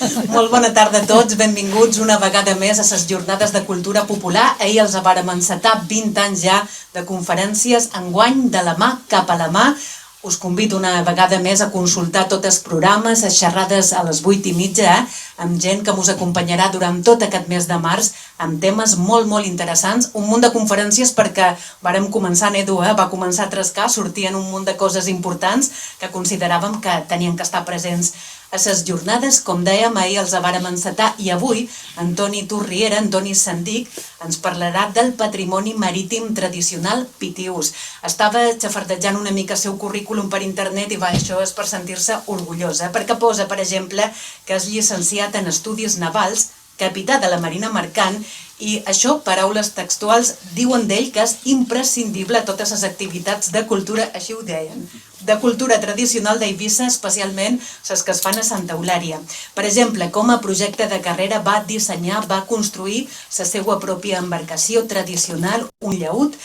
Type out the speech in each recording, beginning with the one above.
Molt bona tarda a tots, benvinguts una vegada més a les Jornades de Cultura Popular. Ahir els vàrem encetar 20 anys ja de conferències, enguany de la mà cap a la mà. Us convido una vegada més a consultar tots els programes, les xerrades a les 8:30, amb gent que us acompanyarà durant tot aquest mes de març, amb temes molt interessants, un munt de conferències perquè vàrem començar, Edu, va començar a trescar, sortien un munt de coses importants que consideràvem que tenien que estar presents a les jornades. Com dèiem, ahir els vàrem encetar i avui Antoni Turriera, Antoni Sandic, ens parlarà del patrimoni marítim tradicional pitiús. Estava xafardejant una mica el seu currículum per internet i això és per sentir-se orgullosa, perquè posa, per exemple, que és llicenciat en Estudis Navals, capità de la Marina Mercant, i això, paraules textuals, diuen d'ell que és imprescindible a totes les activitats de cultura, així ho deien, de cultura tradicional d'Eivissa, especialment les que es fan a Santa Eulària. Per exemple, com a projecte de carrera va dissenyar, va construir la seva pròpia embarcació tradicional, un llaüt.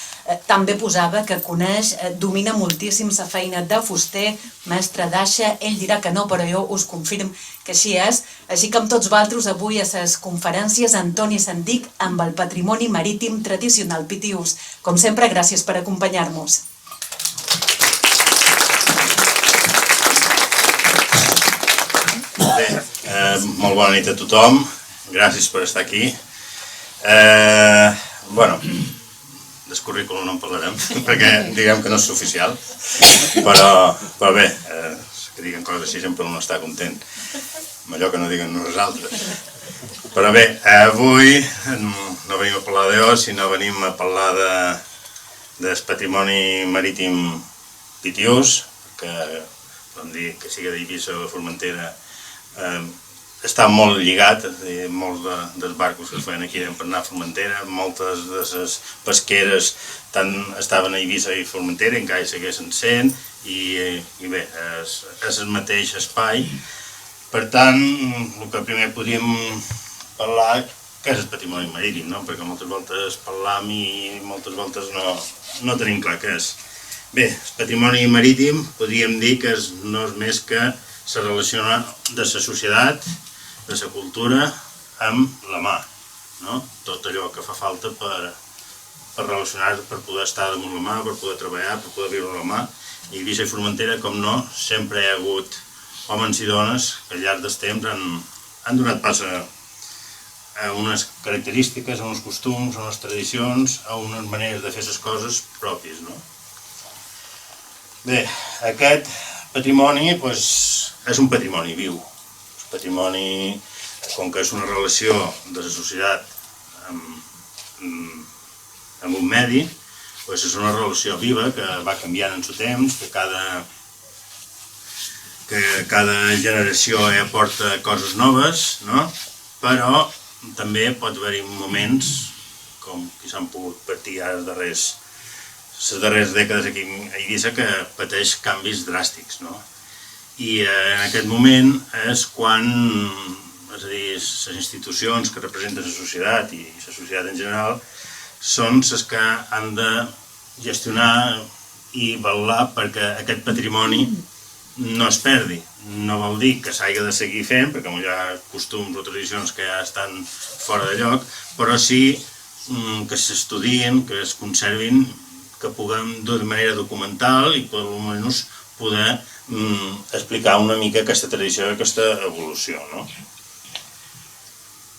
També posava que coneix, domina moltíssim la feina de fuster, mestre d'aixa. Ell dirà que no, però jo us confirmo que així és. Així que amb tots vosaltres avui a les conferències Antoni Sandic amb el patrimoni marítim tradicional pitiús. Com sempre, gràcies per acompanyar-nos. Bé, molt bona nit a tothom, gràcies per estar aquí. Bueno, del currículum no en parlarem, perquè diguem que no és oficial, però bé, que diguen coses així sempre un està content, amb allò que no diguen nosaltres. Però bé, avui no venim a parlar d'EO, sinó venim a parlar del patrimoni marítim pitiús, que podem dir que sigui d'Eivissa o de Formentera, està molt lligat, molts dels barcos que es feien aquí eren per anar a Formentera, moltes de les pesqueres tant estaven a Eivissa i Formentera, encara hi segueixen sent, i bé, és el mateix espai. Per tant, el que primer podríem parlar que és el patrimoni marítim, no? Perquè moltes voltes parlam i moltes voltes no tenim clar què és. Bé, el patrimoni marítim podríem dir que no és més que la relació de la societat, de la cultura, amb la mar. Tot allò que fa falta per relacionar-se, per poder estar damunt la mar, per poder treballar, per poder viure a la mar. I Eivissa i Formentera, com no, sempre hi ha hagut homes i dones que al llarg del temps han donat pas a unes característiques, a uns costums, a unes tradicions, a unes maneres de fer les coses pròpies. Bé, aquest patrimoni és un patrimoni viu. El patrimoni, com que és una relació de la societat amb un medi, és una relació viva que va canviant en el temps, que cada generació aporta coses noves, però també pot haver-hi moments, com que s'han pogut partir ara les darreres dècades aquí a Eivissa, que pateix canvis dràstics. I en aquest moment és quan, és a dir, les institucions que representen la societat i la societat en general són les que han de gestionar i vetllar perquè aquest patrimoni no es perdi. No vol dir que s'hagi de seguir fent, perquè hi ha costums o tradicions que ja estan fora de lloc, però sí que s'estudien, que es conservin, que puguem de manera documental i almenys poder explicar una mica aquesta tradició i aquesta evolució.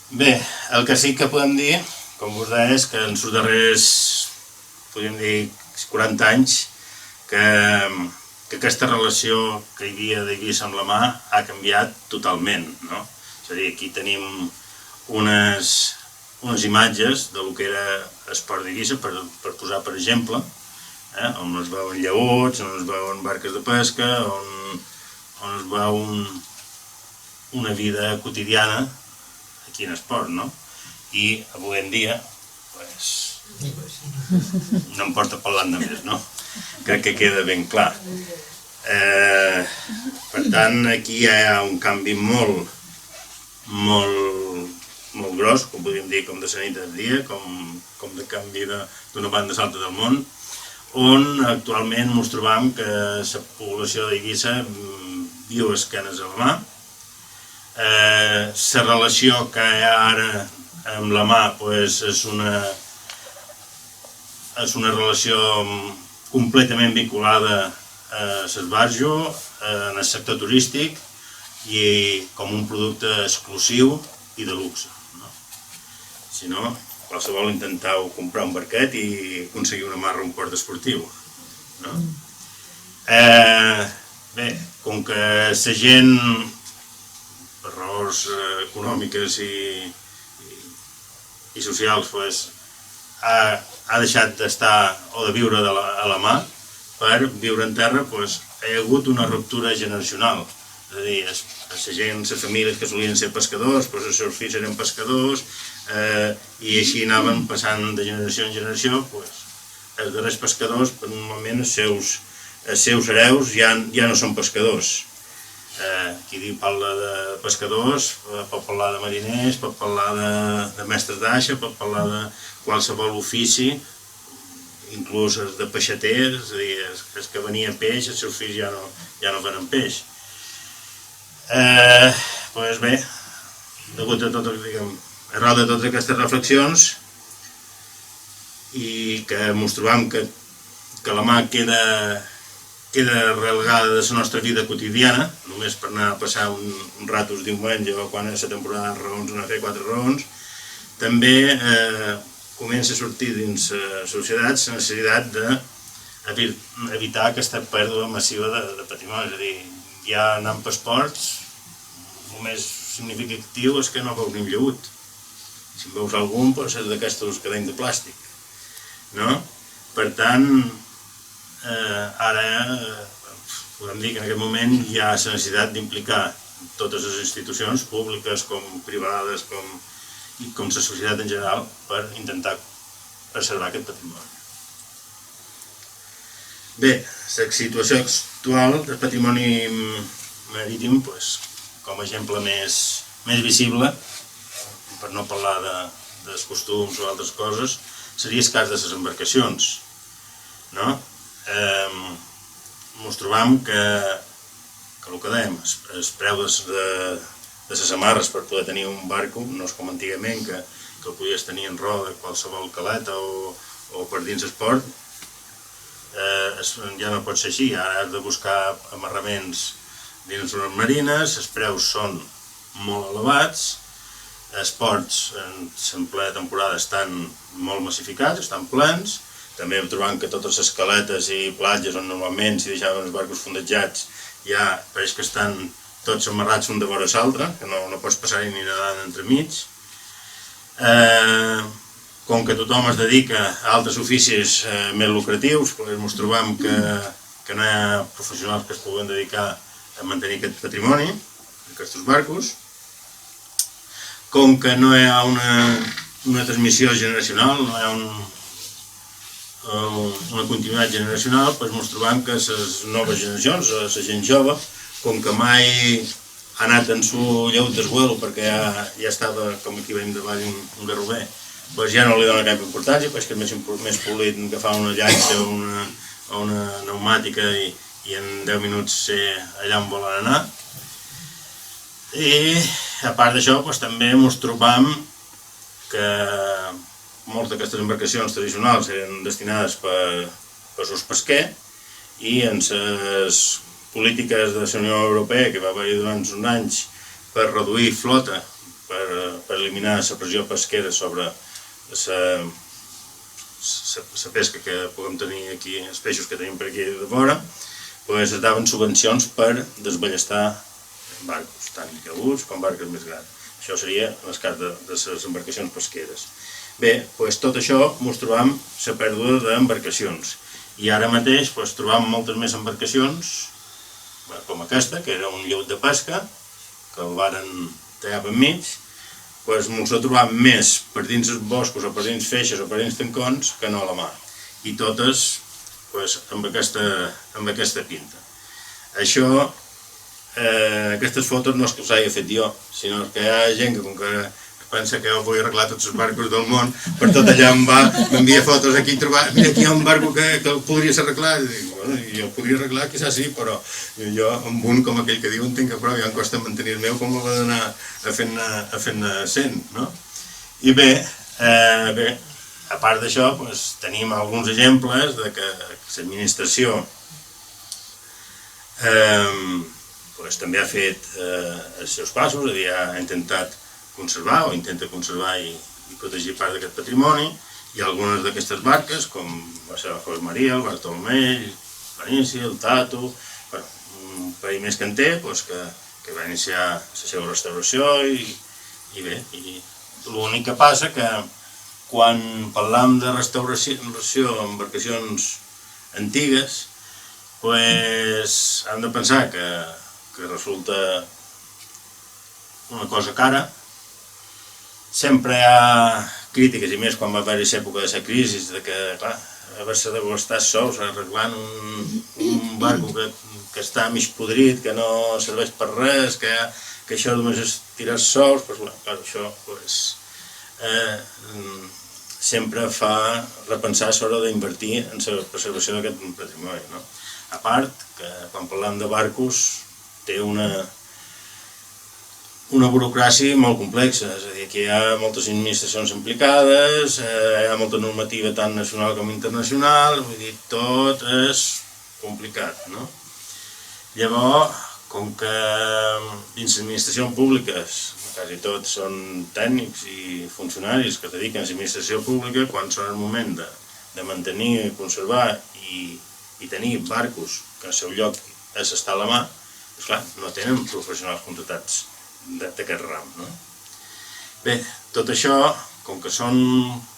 Bé, el que sí que podem dir, com us deia, és que en els darrers, podríem dir, 40 anys, que aquesta relació que hi havia d'Eivissa amb la mar ha canviat totalment. És a dir, aquí tenim unes imatges del que era esport d'Eivissa, per posar per exemple, on es veuen llaüts, on es veuen barques de pesca, on es veu una vida quotidiana aquí en esport. I avui en dia no em porta parlant de més, crec que queda ben clar. Per tant, aquí hi ha un canvi molt gros, com podríem dir, com de la nit al dia, com de canvi d'una banda a l'altra del món, on actualment ens trobam que la població d'Eivissa viu a esquenes a la mar, La relació que hi ha ara amb la mà és una relació completament vinculada a l'esbarjo, en el sector turístic i com un producte exclusiu i de luxe. Si no, qualsevol intentau comprar un barquet i aconseguir una marra a un port esportiu. Bé, com que la gent, per raons econòmiques i socials, ha deixat d'estar o de viure a la mà, per viure en terra hi ha hagut una ruptura generacional. És a dir, la gent, les famílies que solien ser pescadors, els seus fills eren pescadors, i així anaven passant de generació en generació. Els darrers pescadors, per un moment, els seus hereus ja no són pescadors. Qui parla de pescadors pot parlar de mariners, pot parlar de mestres d'aixa, pot parlar de qualsevol ofici, inclús de peixaters, és a dir, els que venien peix, els seus fills ja no venen peix. Doncs bé, degut a arrel de totes aquestes reflexions i que ens trobam que la mà queda relegada de la nostra vida quotidiana, només per anar a passar un rato el diumenge o quan és la temporada de raons, anar a fer 4 raons, també comença a sortir dins la societat la necessitat d'evitar aquesta pèrdua massiva de patrimoni. És a dir, ja anant per esports, el més significatiu és que no veus ni un llaüt. Si en veus algun, és d'aquestos que deim de plàstic. Per tant, ara podem dir que en aquest moment hi ha la necessitat d'implicar totes les institucions públiques com privades i com la societat en general per intentar preservar aquest patrimoni. Bé, la situació actual del patrimoni marítim, com a exemple més visible, per no parlar dels costums o altres coses, seria el cas de les embarcacions. Ens trobam que el que dèiem, el preu de les amarres per poder tenir un barco no és com antigament, que el podies tenir en roda qualsevol caleta o per dins el port. Ja no pot ser així, ara has de buscar amarraments dins les marines, els preus són molt elevats, els ports en plena temporada estan molt massificats, estan plens. També hem trobat que totes les caletes i platges on normalment s'hi deixaven els barcos fondejats ja pareix que estan tots amarrats un de vora l'altre, que no pots passar-hi ni nedant entremig. Com que tothom es dedica a altres oficis més lucratius, ens trobam que no hi ha professionals que es puguen dedicar a mantenir aquest patrimoni, aquests barcos. Com que no hi ha una transmissió generacional, no hi ha una continuïtat generacional, ens trobam que les noves generacions, la gent jove, com que mai ha anat en su lleut d'esguelo perquè ja estava, com aquí veiem davall, un garrover, ja no li dona cap importància, perquè és més polit agafar una llanxa o una pneumàtica i en 10 minuts ser allà on volen anar. I a part d'això també ens trobam que moltes d'aquestes embarcacions tradicionals eren destinades per ús pesquer i en les polítiques de la Unió Europea que va haver durant uns anys per reduir flota, per eliminar la pressió pesquera sobre la pesca que puguem tenir aquí, els peixos que tenim per aquí de vora, es daven subvencions per desballestar barcos, tant lleuts com barques més grans. Això seria en el cas de les embarcacions pesqueres. Bé, tot això ens trobam la pèrdua d'embarcacions. I ara mateix trobam moltes més embarcacions, com aquesta, que era un lleut de pesca, que el varen tallar per mig, ens ho trobam més per dins els boscos o per dins feixes o per dins tancons que no a la mar. I totes amb aquesta pinta. Aquestes fotos no és que us hagi fet jo, sinó que hi ha gent que, com que pensa que jo vull arreglar tots els barcos del món, per tot allà em va, m'envia fotos aquí trobar, mira, aquí hi ha un barco que el podries arreglar, i dic, bueno, jo el podria arreglar, quizás sí, però jo amb un com aquell que diu en tinc que prou, ja em costa mantenir el meu, com l'ha d'anar a fer-ne 100, no? I bé, a part d'això, tenim alguns exemples de que l'administració també ha fet els seus passos, és a dir, ha intentat conservar o intenta conservar i protegir part d'aquest patrimoni, i algunes d'aquestes barques, com va ser la José María, el Bartolomé, l'Anici, el Tato, un parell més que en té, que va iniciar la seva restauració i bé, l'únic que passa que quan parlam de restauració d'embarcacions antigues, hem de pensar que resulta una cosa cara. Sempre hi ha crítiques, i més quan va haver-hi l'època de la crisi, de que, clar, haver-se de gastar sous arreglant un barco que està mig podrit, que no serveix per res, que això només és tirar sous, clar, això sempre fa repensar l'hora d'invertir en la preservació d'aquest patrimoni, no? A part, que quan parlem de barcos té una burocràcia molt complexa, és a dir, que hi ha moltes administracions implicades, hi ha molta normativa tant nacional com internacional, vull dir, tot és complicat, no? Llavors, com que dins l'administració pública, quasi tots són tècnics i funcionaris que es dediquen a l'administració pública, quan són el moment de mantenir, conservar i tenir barcos que al seu lloc és estar a la mà, esclar, no tenen professionals contratats d'aquest ram, no? Bé, tot això, com que són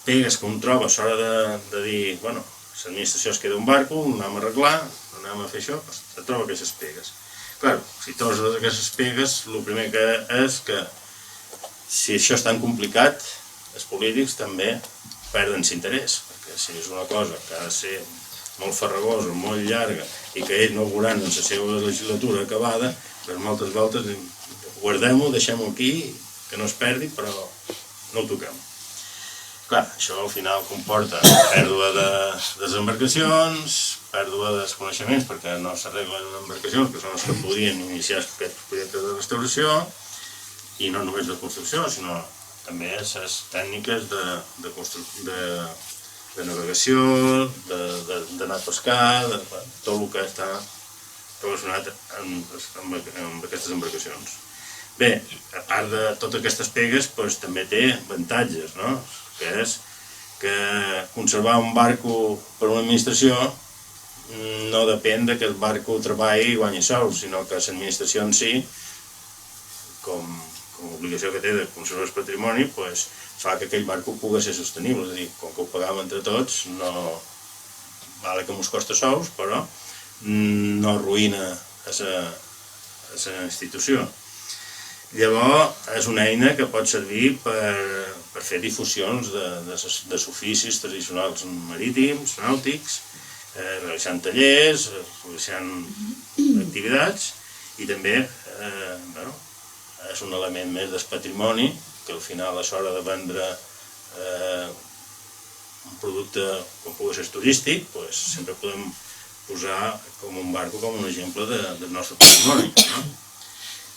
pegues que un troba a l'hora de dir, bueno, l'administració es queda un barco, ho anem a arreglar, anem a fer això, se troba aquestes pegues. Clar, si trobes aquestes pegues, el primer que és que si això és tan complicat, els polítics també perden l'interès, perquè si és una cosa que ha de ser molt farragosa, molt llarga, i que ells no ho veuran en la seva legislatura acabada, doncs moltes voltes guardem-ho, deixem-ho aquí, que no es perdi, però no ho toquem. Clar, això al final comporta pèrdua de les embarcacions, pèrdua dels coneixements, perquè no s'arreglen embarcacions, que són els que podrien iniciar aquests projectes de restauració, i no només de construcció, sinó també les tècniques de navegació, d'anar a pescar, tot el que està relacionat amb aquestes embarcacions. Bé, a part de totes aquestes pegues, també té avantatges, no? Que és que conservar un barco per una administració no depèn que el barco treballi i guanyi sous, sinó que l'administració en si, com a obligació que té de conservar el patrimoni, fa que aquell barco pugui ser sostenible. És a dir, com que ho pagam entre tots, no val que ens costa sous, però no arruïna la institució. Llavors, és una eina que pot servir per fer difusions dels oficis tradicionals marítims, nàutics, realitzant tallers, realitzant activitats, i també és un element més del patrimoni, que al final a l'hora de vendre un producte com pugui ser turístic, sempre podem posar com un barco com un exemple del nostre patrimoni.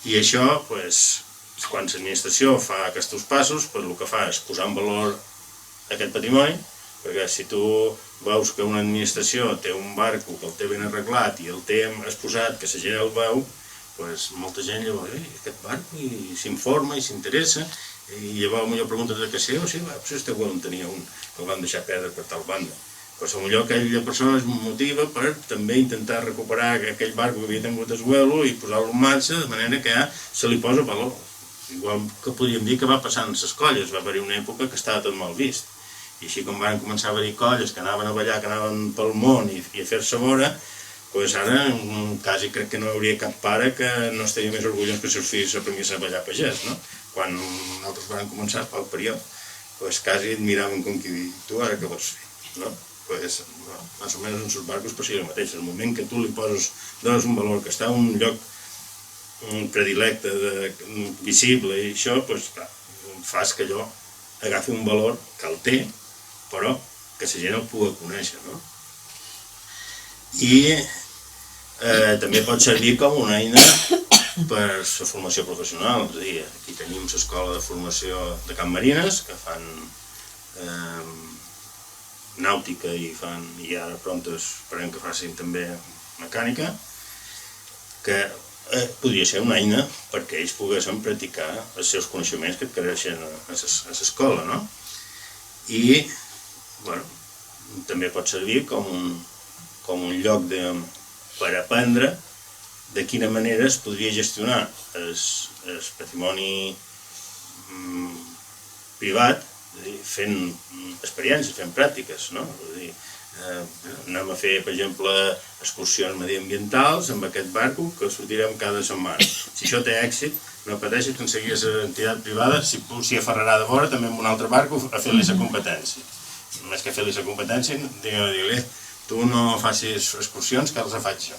I això, quan l'administració fa aquests passos, el que fa és posar en valor aquest patrimoni, perquè si tu veus que una administració té un barco que el té ben arreglat i el té exposat, que la gent el veu, molta gent llavors, aquest barco, i s'informa i s'interessa, i llavors potser preguntes de què sé, o sí, potser este govern tenia un que el van deixar perdre per tal banda. Però potser aquella persona es motiva per també intentar recuperar aquell barco que havia tingut el vuelo i posar-lo en marxa de manera que se li posa valor. Igual que podríem dir que va passant en les colles, va haver-hi una època que estava tot mal vist. I així com van començar a haver-hi colles que anaven a ballar, que anaven pel món i a fer-se vora, ara quasi crec que no hi hauria cap pare que no estaria més orgullós que els seus fills s'aprenguessin a ballar pagès, no? Quan nosaltres vam començar, pel període, quasi et miraven com qui diu, tu ara què vols fer, no? Més o menys en els barcos per si el mateix. El moment que tu li dones un valor, que està en un lloc predilecte, visible i això, clar, fas que allò agafi un valor que el té, però que la gent el pugui conèixer, no? I també pot servir com una eina per la formació professional. És a dir, aquí tenim l'escola de formació de Can Marines, que fan nàutica i ara prompte esperem que facin també mecànica, que podria ser una eina perquè ells poguessin practicar els seus coneixements que adquireixen a l'escola, no? I, bueno, també pot servir com un lloc per aprendre de quina manera es podria gestionar el patrimoni privat, fent experiències, fent pràctiques, no? Anem a fer, per exemple, excursions mediambientals amb aquest barco que sortirem cada setmana. Si això té èxit, no pateixis que enseguida l'entitat privada s'hi aferrarà de vora també amb un altre barco a fer-li la competència. Més que fer-li la competència, digue-li, tu no facis excursions que els faig jo.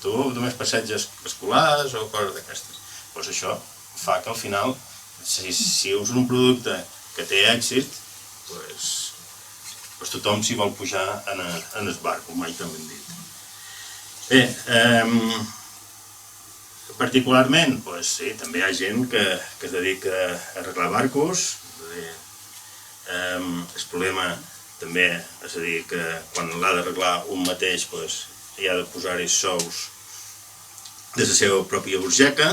Tu només passeges escolars o coses d'aquestes. Doncs això fa que al final, si uses un producte que té èxit, doncs tothom s'hi vol pujar en el barco, mai tan ben dit. Bé, particularment, sí, també hi ha gent que es dedica a arreglar barcos. El problema també és a dir que quan l'ha d'arreglar un mateix hi ha de posar-hi sous de la seva pròpia burgeca.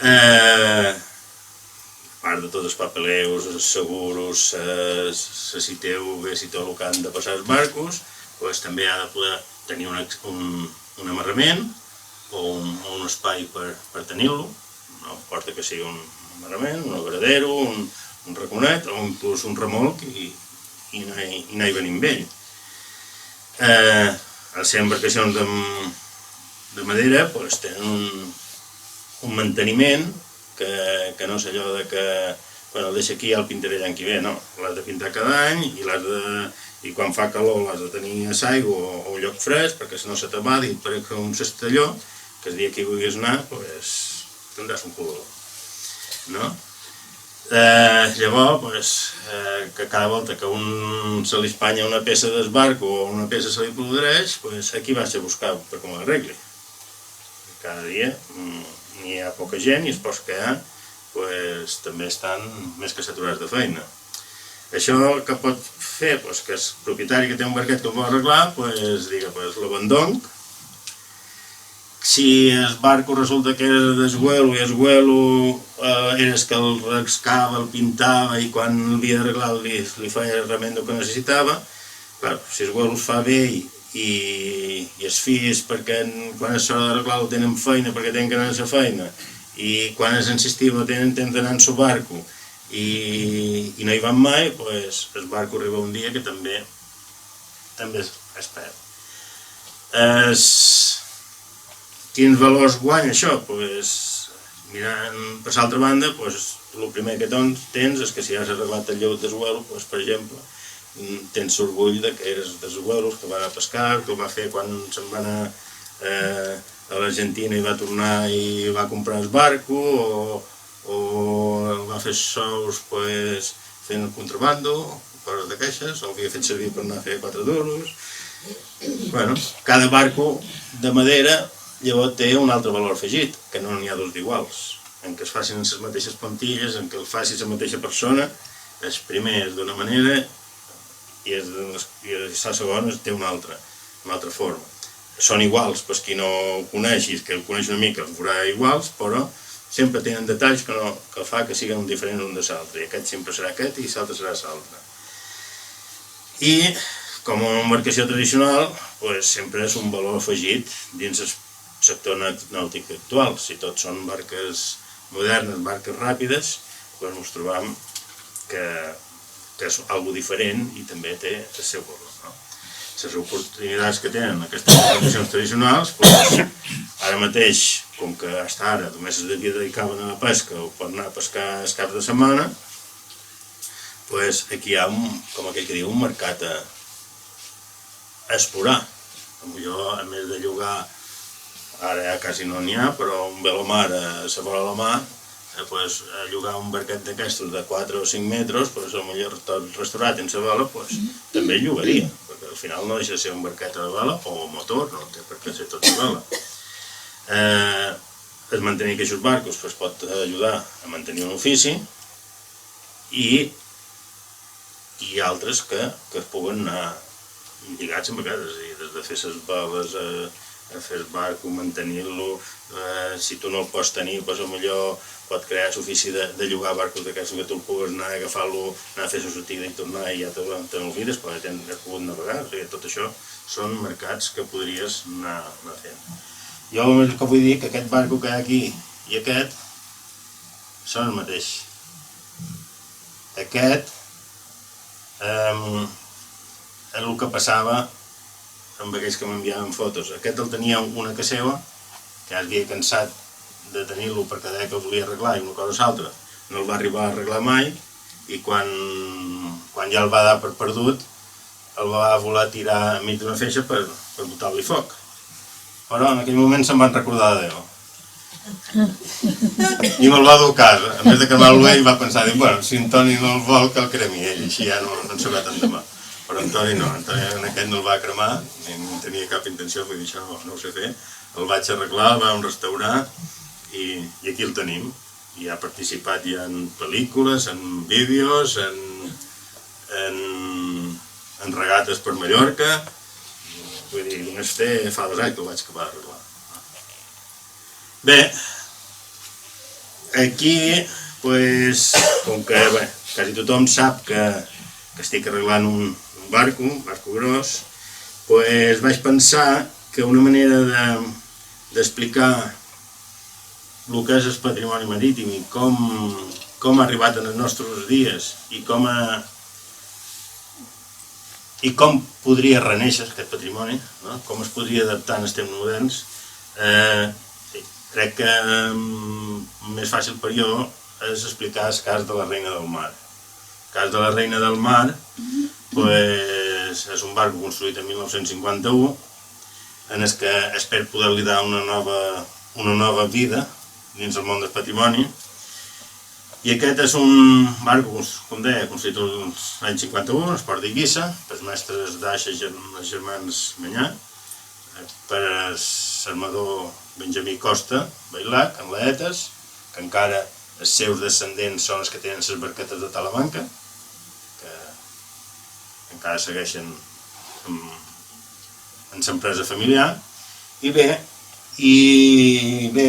A part de tots els papeleus, els seguros, si té tot el que han de passar els barcos, també ha de poder tenir un amarrament o un espai per tenir-lo. No importa que sigui un amarrament, un agradero, un raconet o inclús un remolc i anar-hi venint amb ell. Les embarcacions de madera tenen un manteniment que no és allò que quan el deixa aquí ja el pintaré l'any que ve, no. L'has de pintar cada any i quan fa calor l'has de tenir a l'aigua o un lloc fresc perquè si no se t'abadi per un cestelló que el dia que hi vulguis anar tindràs un color. Llavors, que cada volta que un se li espanya una peça del barco o una peça se li podreix, aquí vas a buscar per com l'arregli. Cada dia n'hi ha poca gent i els pocs que hi ha també estan més que saturats de feina. Això que pot fer que el propietari que té un barquet que el vol arreglar l'abandonc. Si el barco resulta que era desguelo i el guelo era el que el rescava, el pintava i quan l'havia d'arreglar li feia el remendo que necessitava, si el guelo es fa bé i els fills perquè quan és hora d'arreglar-lo tenen feina perquè tenen que anar a la feina i quan és en estiu tenen temps d'anar en el barco i no hi van mai, el barco arriba un dia que també es perd. Quins valors guanya això? Mirant per l'altra banda, el primer que tens és que si has arreglat el lleut d'esguelo, per exemple, tens orgull que eres dels abuelos que van a pescar, que ho va fer quan se'n va anar a l'Argentina i va tornar i va comprar el barco o va fer sous fent el contrabando, coses d'aquestes, o havia fet servir per anar a fer 4 duros. Cada barco de madera llavors té un altre valor afegit, que no n'hi ha dos d'iguals, en què es facin les mateixes plantilles, en què el faci la mateixa persona, el primer és d'una manera i la segona té una altra forma. Són iguals, per qui no ho coneixis, que ho coneix una mica, els veurà iguals, però sempre tenen detalls que fa que siguin diferents un de l'altre, i aquest sempre serà aquest i l'altre serà l'altre. I com a embarcació tradicional, sempre és un valor afegit dins el sector nàutic actual. Si tots són barques modernes, barques ràpides, ens trobam que és algo diferent i també té el seu valor. Les oportunitats que tenen aquestes embarcacions tradicionals, ara mateix, com que fins ara només es dedicaven a la pesca o per anar a pescar els caps de setmana, aquí hi ha, com aquell que diu, un mercat a explorar. Potser, a més de llogar, ara ja quasi no n'hi ha, però un velomar a la vora de la mà, llogar un barquet d'aquestos de 4 o 5 metres, potser tot restaurat en la vela, també llogaria, perquè al final no deixa de ser un barquet a la vela o motor, no té per què ser tot a vela. El mantenir aquests barcos pot ajudar a mantenir un ofici i altres que es puguen anar lligats amb vegades, des de fer les veles a fer el barco, mantenir-lo, si tu no el pots tenir, potser pot crear l'ofici de llogar barcos d'aquests que tu el pugues anar a agafar-lo, anar a fer la sortida i tornar i ja te n'oblides, perquè has pogut navegar. Tot això són mercats que podries anar fent. Jo el que vull dir que aquest barco que hi ha aquí i aquest són el mateix. Aquest és el que passava amb aquells que m'enviaven fotos. Aquest el tenia una que seva, que ja havia cansat de tenir-lo perquè deia que el volia arreglar i una cosa o l'altra. No el va arribar a arreglar mai i quan ja el va dar per perdut, el va voler tirar enmig d'una feixa per botar-li foc. Però en aquell moment se'n van recordar de Déu. I me'l va dur a casa. A més de cremar-lo ell, va pensar, bueno, si en Toni no el vol, que el cremi ell, així ja no en sabia tant demà. Però en Toni no, en aquest no el va cremar, ni tenia cap intenció, vull dir, això no ho sé fer. El vaig arreglar, el vam restaurar i aquí el tenim. I ha participat ja en pel·lícules, en vídeos, en regates per Mallorca. Vull dir, només fa 2 anys que el vaig acabar d'arreglar. Bé, aquí, com que quasi tothom sap que estic arreglant un barco gros, vaig pensar que una manera d'explicar el que és el patrimoni marítim i com ha arribat en els nostres dies i com podria renéixer aquest patrimoni, com es podria adaptar en els temps moderns, crec que més fàcil per jo és explicar el cas de la Reina del Mar. El cas de la Reina del Mar és un barco construït en 1951 en el que espero poder-li dar una nova vida dins el món del patrimoni. I aquest és un barco, com deia, construït als anys 51, al port d'Eivissa, pels mestres d'Aixa i els germans Manyà, per l'armador Benjamí Costa, Bailac, en l'Etes, que encara els seus descendents són els que tenen les barquetes de Talamanca, que encara segueixen en l'empresa familiar. I bé,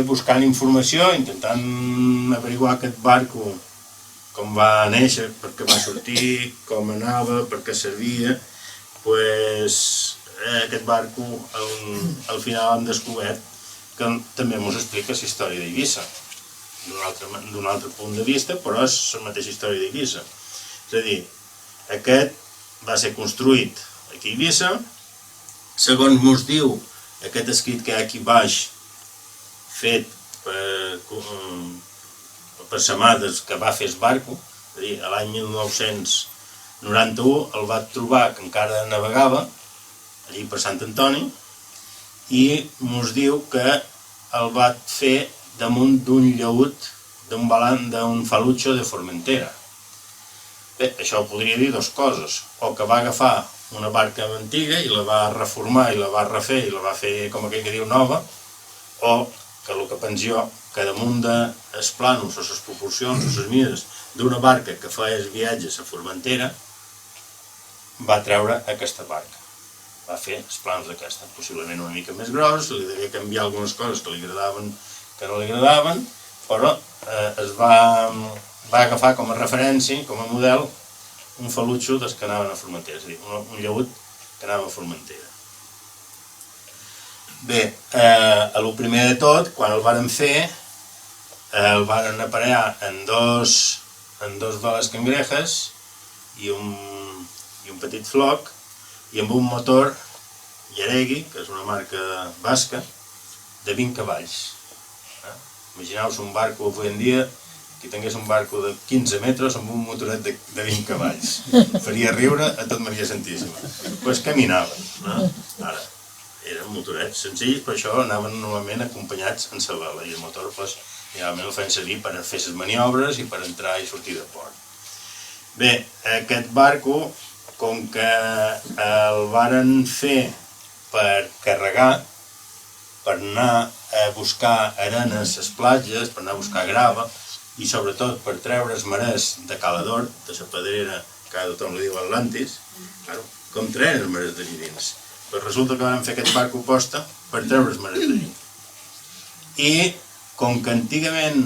buscant informació, intentant averiguar aquest barco, com va néixer, per què va sortir, com anava, per què servia, aquest barco al final hem descobert que també ens explica la història d'Eivissa, d'un altre punt de vista, però és la mateixa història d'Eivissa. És a dir, aquest va ser construït aquí a Eivissa, segons ens diu aquest escrit que hi ha aquí baix, fet per samades que va fer el barco, és a dir, l'any 1991 el va trobar que encara navegava, allí per Sant Antoni, i ens diu que el va fer damunt d'un llaüt, d'un falutxo de Formentera. Bé, això podria dir dues coses, o que va agafar una barca antiga i la va reformar i la va refer i la va fer, com aquell que diu, nova, o que el que penso jo, que damunt dels plànols o les proporcions o les mides d'una barca que feia viatges a Formentera, va treure aquesta barca. Va fer els plànols d'aquesta, possiblement una mica més gros, li devia canviar algunes coses que li agradaven, que no li agradaven, però es va agafar com a referència, com a model, un falutxo dels que anaven a Formentera, és a dir, un llaüt que anava a Formentera. Bé, el primer de tot, quan el varen fer, el varen aparellar en dos veles cangrejes i un petit floc, i amb un motor Yaregui, que és una marca basca, de 20 cavalls. Imagineu-vos un barco avui en dia que tingués un barco de 15 metres amb un motoret de 20 cavalls. Faria riure a tot Maria Santíssima. Doncs caminaven. Ara, eren motorets senzills, però això anaven normalment acompanyats en la vela i el motor Generalment el feien servir per fer les maniobres i per entrar i sortir de port. Bé, aquest barco, com que el varen fer per carregar, per anar a buscar arena a les platges, per anar a buscar grava, i sobretot per treure els marès de Calador, de la pedrera que tothom li diu Atlantis, com treien els marès d'allí dins? Doncs resulta que van fer aquest barco posta per treure els marès d'allí. I com que antigament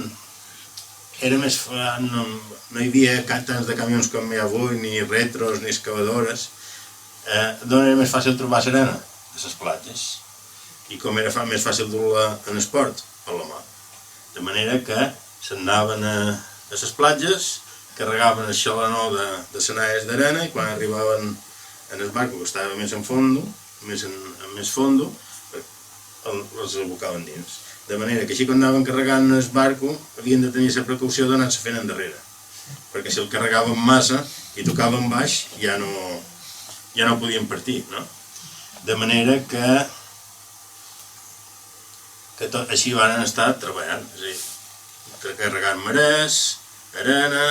era més, no hi havia tants de camions com hi ha avui, ni retros, ni excavadores, d'on era més fàcil trobar l'arena? A les platges. I com era més fàcil dur-la en esport? Per la mà. De manera que s'anaven a les platges, carregaven el xalanó de senalles d'arena i quan arribaven en el barco que estava més en fondo, amb més fondo, els abocaven dins. De manera que així quan anaven carregant el barco havien de tenir la precaució d'anar-se fent endarrere, perquè si el carregaven massa i tocaven baix ja no podien partir, no? De manera que així van estar treballant, és a dir, carregant marès, arena,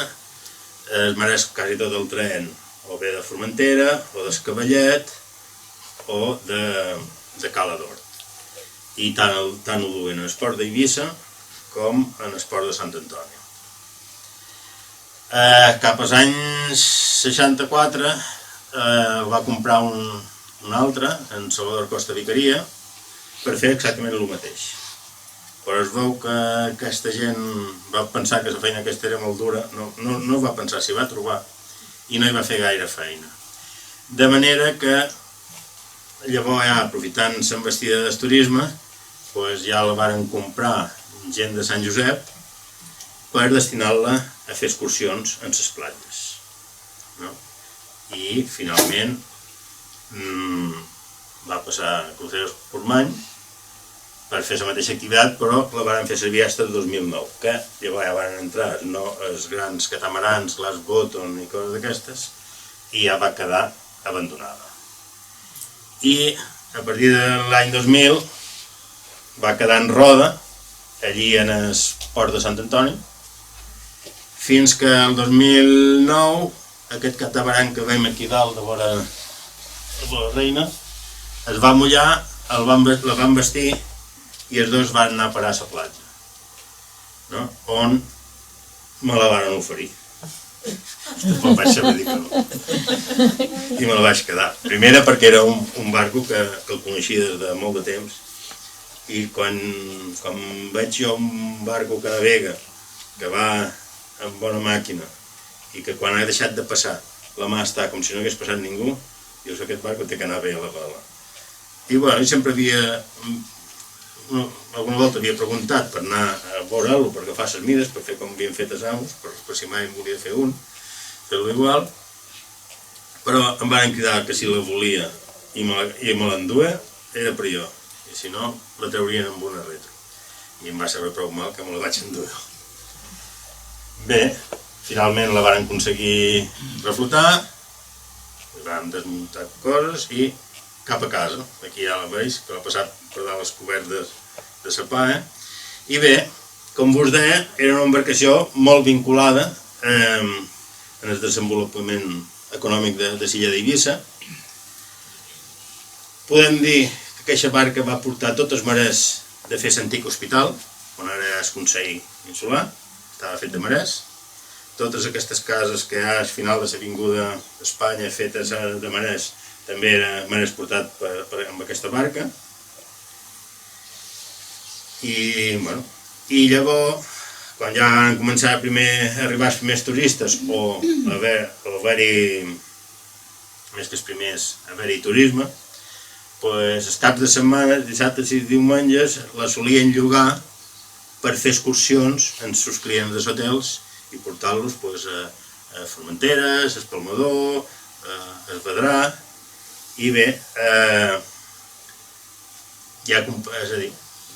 els marès quasi tot el tren o bé de Formentera, o d'Escavallet, o de Calador. I tant ho duen en el port d'Eivissa com en el port de Sant Antoni. Cap als anys 64 va comprar un altre, en Salvador Costa Vicaria, per fer exactament el mateix. Però es veu que aquesta gent va pensar que la feina aquesta era molt dura, no va pensar, s'hi va trobar, i no hi va fer gaire feina. De manera que llavors ja aprofitant l'envestida del turisme, ja la varen comprar gent de Sant Josep per destinar-la a fer excursions en les platges. I finalment va passar a Cruceros Portmany per fer la mateixa activitat, però la varen fer servir fins el 2009, que llavors ja van entrar els grans catamarans, Glass Bottom i coses d'aquestes, i ja va quedar abandonada. I a partir de l'any 2000 va quedar en roda, allí en el port de Sant Antoni, fins que el 2009 aquest catamaran que veiem aquí dalt de vora la Reina es va mullar, la van vestir i els dos van anar a parar a la platja, on me la van oferir. Però vaig saber dir que no. I me la vaig quedar. Primera perquè era un barco que el coneixia des de molt de temps, i quan veig jo un barco que navega, que va amb bona màquina, i que quan ha deixat de passar la mà està com si no hagués passat ningú, dius, aquest barco té que anar bé a la vela. I bueno, sempre alguna volta havia preguntat per anar a veure'l, per agafar les mides, per fer com havien fet els amos, per si mai en volia fer un, fer-lo igual, però em van cridar que si la volia i me l'enduia, era per jo, i si no, la traurien amb una retro. I em va saber prou mal que me la vaig endur. Bé, finalment la van aconseguir reflotar, vam desmuntar coses i cap a casa. Aquí ja la veig, que l'ha passat per dalt les cobertes de la pa. I bé, com vos deia, era una embarcació molt vinculada en el desenvolupament econòmic de l'illa d'Eivissa. Podem dir que aquesta barca va portar tots els marès de fer l'antic hospital, on ara és Consell Insular, estava fet de marès. Totes aquestes cases que hi ha al final de l'avinguda d'Espanya fetes de marès, també era marès portat amb aquesta barca. I llavors, quan ja van començar primer a arribar els primers turistes, o haver-hi, més que els primers, haver-hi turisme, els caps de setmana, dissabtes i diumenges, la solien llogar per fer excursions amb els clients dels hotels i portar-los a Formentera, a Espalmador, a Vedrà, i bé, és a dir,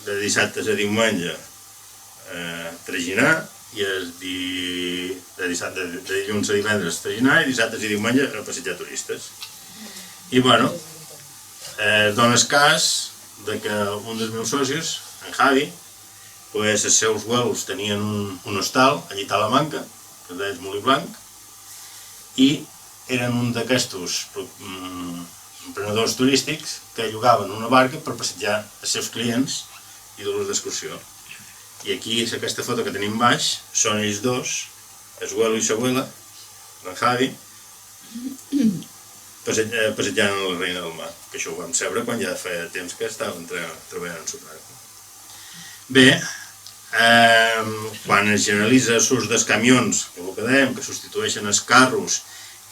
de dissabtes a diumenge traginar, i de dilluns a divendres traginar, i dissabtes i diumenge a passejar turistes. I bueno, dona el cas que un dels meus socis, en Javi, els seus abuelos tenien un hostal allà a Talamanca, que es deia Molí Blanc, i eren un d'aquestos emprenedors turístics que llogaven una barca per passejar els seus clients i dur-los d'excursió. I aquí, aquesta foto que tenim baix, són ells dos, el abuelo i l'abuela, en Javi, passejant a la Reina del Mar, que això ho vam saber quan ja feia temps que estàvem treballant en Supraco. Bé, quan es generalitza l'ús dels camions, que el que dèiem, que substitueixen els carros,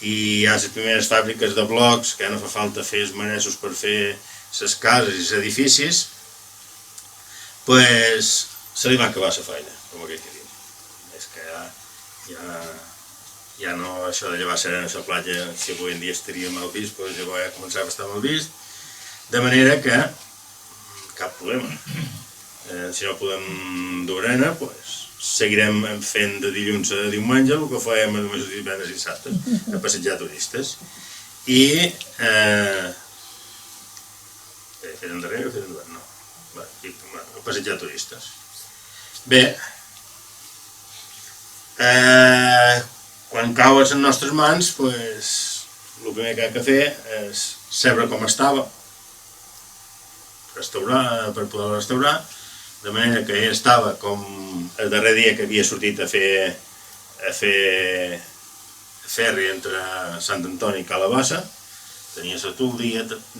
i hi ha les primeres fàbriques de blocs, que ja no fa falta fer els maressos per fer les cases i els edificis, doncs se li va acabar la feina, com aquell que diu. És que ja no, això de llevar serena a la platja, si avui en dia estaria mal vist, doncs llavors ja començava a estar mal vist, de manera que cap problema. Si no podem dur arena, doncs seguirem fent de dilluns a diumenge el que fèiem a divendres i dissabtes, a passejar turistes. I... Fer endarrere o fer endavant? No. A passejar turistes. Bé, quan cau a les nostres mans, el primer que ha de fer és saber com estava, per poder restaurar, de manera que ell estava com el darrer dia que havia sortit a fer ferri entre Sant Antoni i Calabassa, tenia la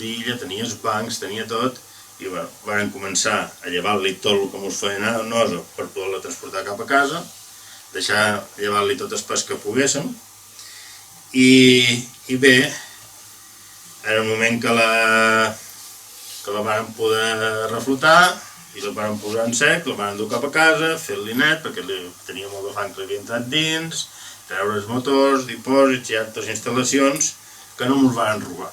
d'illa, tenia els bancs, tenia tot, i van començar a llevar-li tot el que ens feien nosa per poder-la transportar cap a casa, llevar-li tot el pes que poguéssim, i bé, en el moment que la van poder reflotar, i la van posar en sec, la van dur cap a casa, fer-li net, perquè tenia molt de fang que l'havia entrat dins, treure els motors, dipòsits i altres instal·lacions que no ens van robar.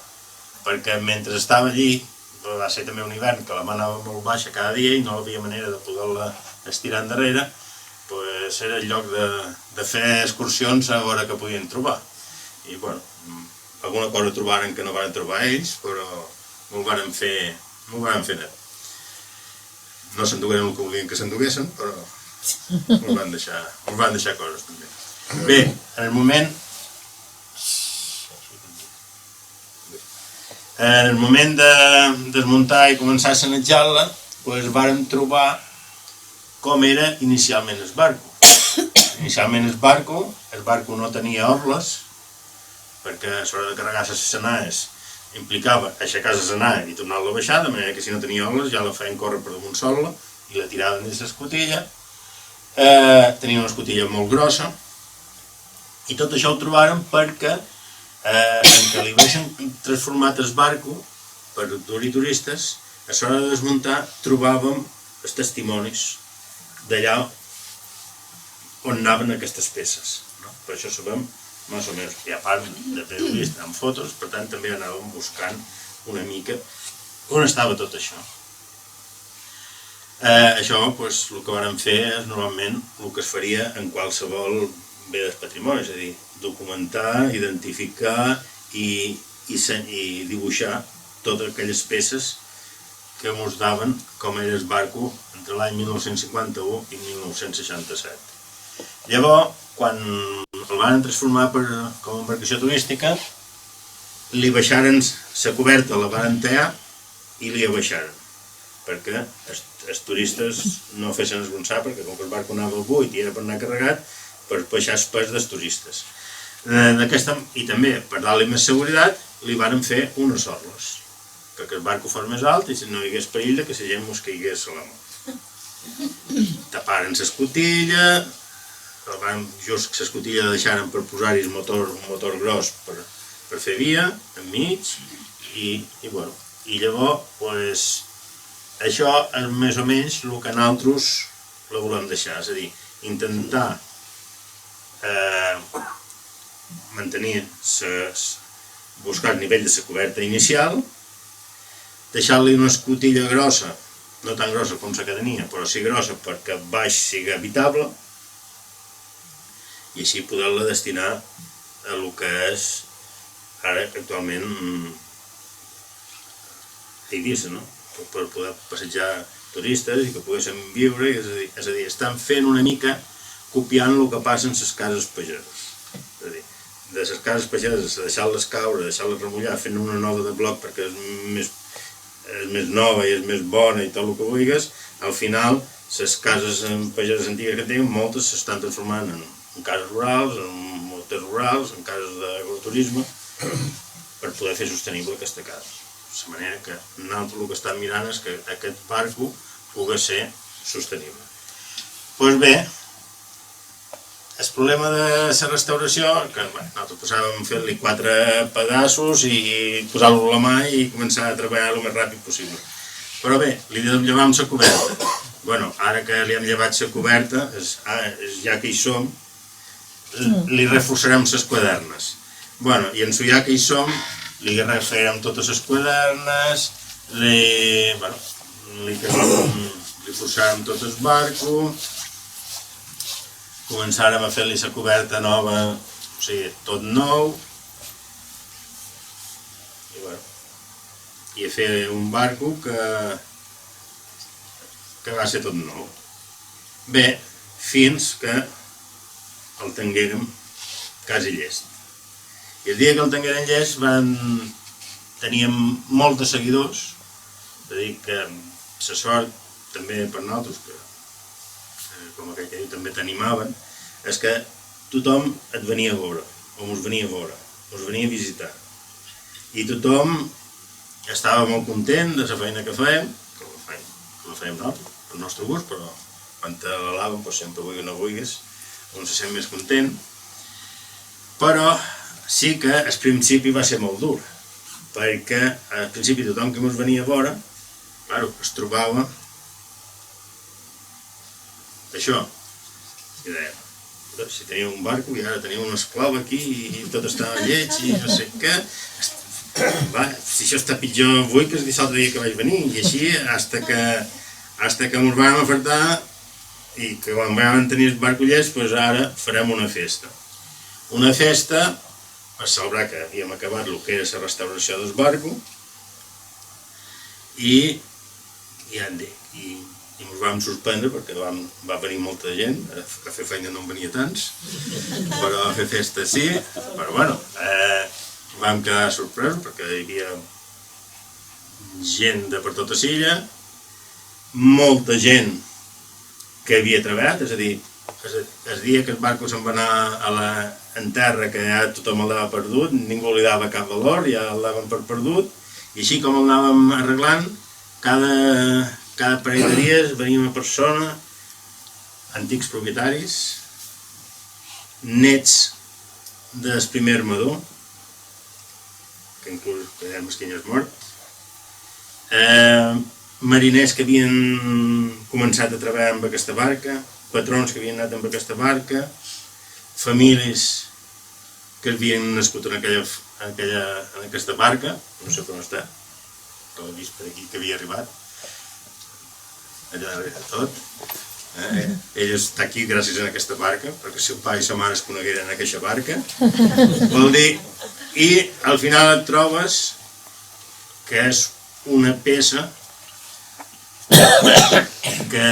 Perquè mentre estava allí, va ser també un hivern que la mà anava molt baixa cada dia i no hi havia manera de poder-la estirar endarrere, doncs era el lloc de fer excursions a veure què podien trobar. I bueno, alguna cosa trobaren que no van trobar ells, però m'ho van fer net. No s'endugueren el que volien que s'enduguessin, però ens van deixar coses també. Bé, en el moment de desmuntar i començar a sanejar-la, doncs vàrem trobar com era inicialment el barco. Inicialment el barco no tenia orles, perquè a l'hora de carregar les senaes implicava aixecar la senada i tornar-la a baixar, de manera que si no tenia orles ja la feien córrer per damunt sol i la tiraven dins l'escotilla. Tenia una escotilla molt grossa i tot això ho trobàrem perquè en què li havien transformat el barco per dur-hi turistes, a l'hora de desmuntar trobàvem els testimonis d'allà on anaven aquestes peces. Per això sabem més o menys, i a part de haver-ho vist en fotos, per tant també anàvem buscant una mica on estava tot això. Això, el que vàrem fer és normalment el que es faria en qualsevol bé del patrimoni, és a dir, documentar, identificar i dibuixar totes aquelles peces que ens daven com era el barco entre l'any 1951 i 1967. Llavors, quan el van transformar com a embarcació turística, li baixaren la coberta, la van tallar i li abaixaren, perquè els turistes no fessin esbronçar, perquè com que el barco anava buit i era per anar carregat, per baixar el pes dels turistes. I també, per dar-li més seguretat, li van fer unes orles, perquè el barco fos més alt i no hi hagués perill que la gent mos caigués a la mà. Taparen l'escotilla, just l'escotilla la deixaren per posar-hi un motor gros per fer via, enmig, i llavors això és més o menys el que nosaltres la volem deixar, és a dir, intentar mantenir, buscar el nivell de la coberta inicial, deixar-li una escotilla grossa, no tan grossa com la que tenia, però sí grossa perquè baix sigui habitable, i així poder-la destinar a el que és ara actualment Eivissa, no? Per poder passejar turistes i que poguessin viure, és a dir, estan fent una mica copiant el que passa en les cases pageses. És a dir, de les cases pageses, deixar-les caure, deixar-les remullar, fent una nova de bloc perquè és més nova i és més bona i tot el que vulguis, al final les cases pageses antigues que tenen, moltes s'estan transformant en cases rurals, en moltes rurals, en cases d'agroturisme, per poder fer sostenible aquesta casa. De manera que nosaltres el que estem mirant és que aquest barco pugui ser sostenible. Doncs bé, el problema de la restauració, que nosaltres passàvem fent-li 4 pedaços i posar-lo a la mà i començar a treballar el més ràpid possible. Però bé, li hem llevat amb la coberta. Bueno, ara que li hem llevat la coberta, ja que hi som, li reforçarem les quadernes. Bueno, i en ja que hi som, li refarem totes les quadernes, li forçarem tot el barco, començarem a fer-li la coberta nova, o sigui, tot nou, i a fer un barco que va ser tot nou. Bé, fins que el tinguérem quasi llest. I el dia que el tinguérem llest teníem molts de seguidors, és a dir, que la sort també per nosaltres, que com aquell que diu també t'animaven, és que tothom et venia a veure, o mos venia a veure, mos venia a visitar. I tothom estava molt content de la feina que fèiem, que la fèiem nosaltres, pel nostre gust, però quan te l'alaven, sempre vulguis o no vulguis, un se sent més content. Però sí que al principi va ser molt dur, perquè al principi tothom que ens venia a veure, es trobava això. I deia, si teniu un barco i ara teniu un esclau aquí i tot estava lleig i no sé què, si això està pitjor avui que el dissabte dia que vaig venir. I així, fins que ens vam afartar i que quan vam tenir el barco llest, ara farem una festa. Una festa per celebrar que havíem acabat el que era la restauració del barco i ens vam sorprendre perquè va venir molta gent, a fer feina no en venia tants, però a fer festa sí, però bueno, vam quedar sorpresos perquè hi havia gent de per tota l'illa, molta gent que havia treballat, és a dir, el dia que el barco se'n va anar en terra, que ja tothom el dava perdut, ningú li dava cap valor, ja el daven per perdut, i així com el anàvem arreglant, cada parell de dies venia una persona, antics propietaris, nets del primer armador, que inclús era Masquinyes mort, mariners que havien començat a treballar amb aquesta barca, patrons que havien anat amb aquesta barca, famílies que havien nascut en aquesta barca, no sé com està, que l'he vist per aquí que havia arribat, allà darrere tot. Ell està aquí gràcies a aquesta barca, perquè el seu pare i sa mare es conegueren en aquesta barca. Vol dir, i al final et trobes que és una peça que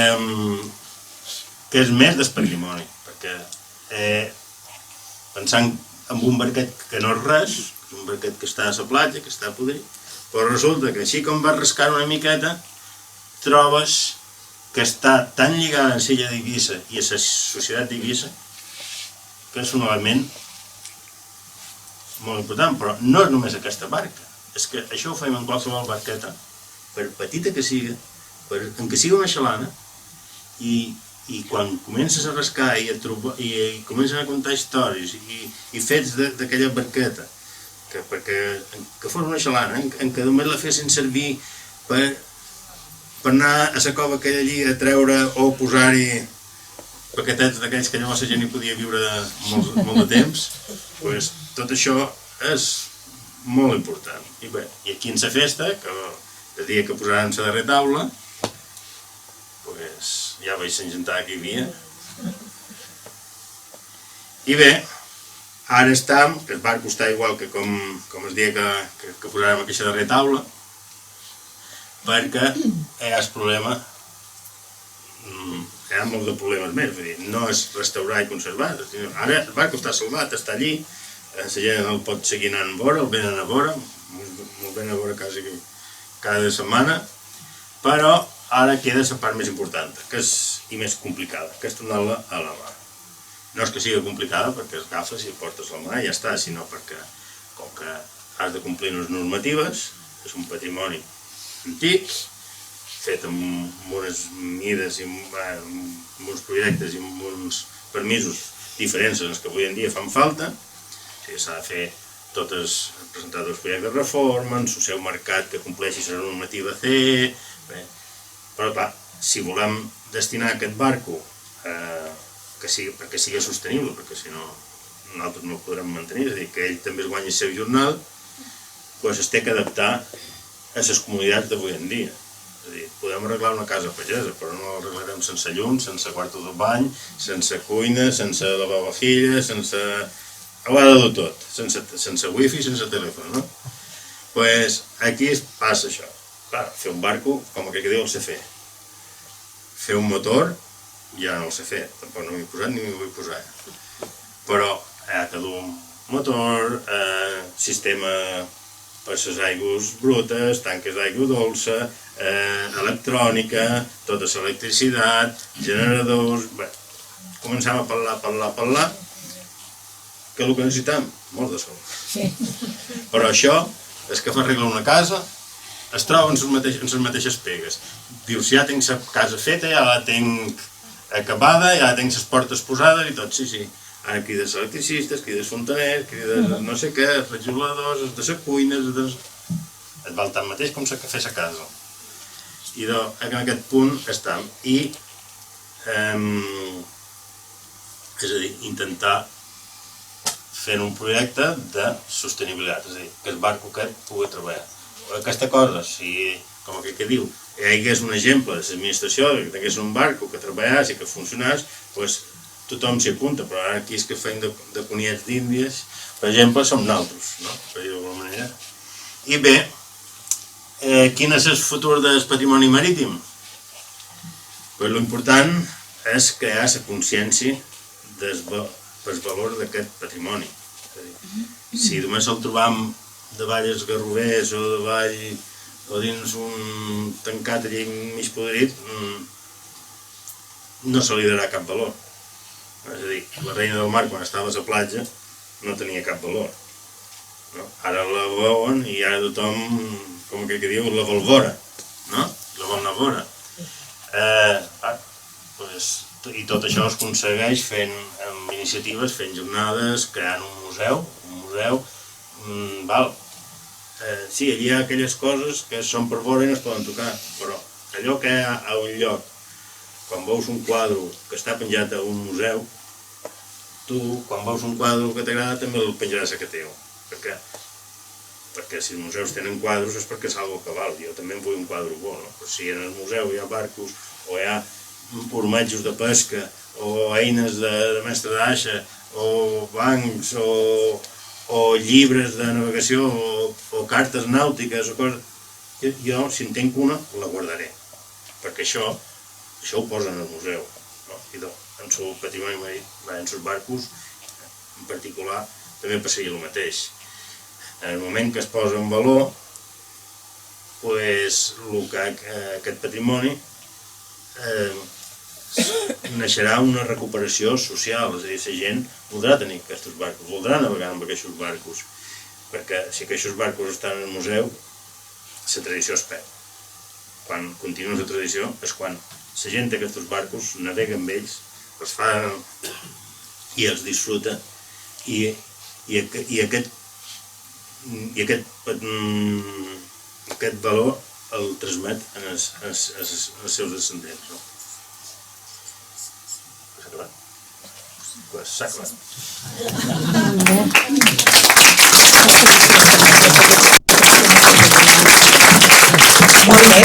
és més del patrimoni, perquè pensant en un barquet que no és res, un barquet que està a la platja, que està a podrir, però resulta que així com vas rascar una miqueta, trobes que està tan lligada a l'illa d'Eivissa i a la societat d'Eivissa que és un element molt important, però no és només aquesta barca, és que això ho fem en qualsevol barqueta, per petita que siga, en què sigui una xalana, i quan comences a rascar i comences a contar històries i fets d'aquella barqueta, que fos una xalana, en què només la fessin servir per anar a la cova aquella allí a treure o posar-hi paquetets d'aquells que llavors la gent hi podia viure molt de temps, tot això és molt important. I aquí en la festa, que el dia que posaran la darrera taula, ja vaig engentar que hi havia. I bé, ara estem, que el barco està igual que com el dia que posarem aquesta darrera taula, perquè hi ha el problema hi ha molts de problemes més, vull dir, no és restaurar i conservar. Ara el barco està salvat, està allí, la gent el pot seguir anant a veure, el venen a veure, el venen a veure quasi cada setmana, però ara queda la part més important, i més complicada, que és tornar-la a la mà. No és que sigui complicada perquè es agafes i portes la mà i ja està, sinó perquè, com que has de complir unes normatives, és un patrimoni antic, fet amb unes mides i amb uns projectes i amb uns permisos diferents en els que avui en dia fan falta, s'ha de fer presentar dos projectes de reforma, en el seu mercat que compleixi la normativa C, però clar, si volem destinar aquest barco perquè sigui sostenible, perquè si no nosaltres no el podrem mantenir, és a dir, que ell també es guanyi el seu jornal, doncs es té que adaptar a les comunitats d'avui en dia. És a dir, podem arreglar una casa pagesa, però no l'arreglarem sense llum, sense quarto de bany, sense cuina, sense lavavajilles, sense... Ho ha de dur tot, sense wifi, sense telèfon, no? Doncs aquí passa això. Clar, fer un barco, com aquell que diu el sé fer. Fer un motor, ja no el sé fer, tampoc no m'hi he posat ni m'hi vull posar. Però ha de dur un motor, sistema per les aigües brutes, tanques d'aigua dolça, electrònica, tota l'electricitat, generadors... Bé, començam a parlar, que el que necessitem, molt de sol. Però això, és que fa arreglar una casa, es troba en les mateixes pegues. Dius, ja tinc la casa feta, ja la tinc acabada, ja tinc les portes posades i tot, sí. Ara crides electricistes, crides fontaners, crides no sé què, regiladors, de la cuina, et val tant mateix com fer la casa. I en aquest punt estem. I, és a dir, intentar fer un projecte de sostenibilitat, és a dir, que el barco aquest pugui treballar. Aquesta cosa, si, com aquell que diu, hi hagués un exemple de l'administració, que tingués un barco que treballés i que funcionés, doncs tothom s'hi apunta, però ara aquí és que feim de coniets d'Índies, per exemple, som nosaltres, no? Per dir-ho d'alguna manera. I bé, quin és el futur del patrimoni marítim? Doncs l'important és crear la consciència pel valor d'aquest patrimoni. Si només el trobam davall els garrovers o dins un tancat allí mig podrit, no se li darà cap valor. És a dir, la reina del mar quan estava a la platja no tenia cap valor. Ara la veuen i ara tothom, com aquell que diu, la vol veure, no? La vol anar a veure. I tot això es aconsegueix fent iniciatives, fent jornades, creant un museu. Sí, allí hi ha aquelles coses que són per veure i no es poden tocar, però allò que hi ha a un lloc, quan veus un quadre que està penjat a un museu, tu, quan veus un quadre que t'agrada, també el penjaràs a que teu. Perquè si els museus tenen quadres és perquè és algo que val. Jo també en vull un quadre bo, no? Però si en el museu hi ha barcos, o hi ha ormetjos de pesca, o eines de mestre d'aixa, o bancs, o llibres de navegació, o cartes nàutiques, o coses... Jo, si en tinc una, la guardaré. Perquè això ho posen al museu. I en el patrimoni marí, en els barcos, en particular, també passaria el mateix. En el moment que es posa en valor, aquest patrimoni naixerà una recuperació social, és a dir, la gent voldrà tenir aquests barcos, voldrà navegar amb aquests barcos, perquè si aquests barcos estan en el museu, la tradició es perd. Quan continua la tradició és quan la gent té aquests barcos, navega amb ells, els fa i els disfruta, i aquest valor el transmet als seus descendents. S'ha acabat. Molt bé.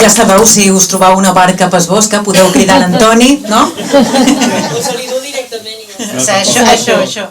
Ja sabeu, si us trobeu una barca pel bosc, podeu cridar l'Antoni, no? O saludo directament. Això.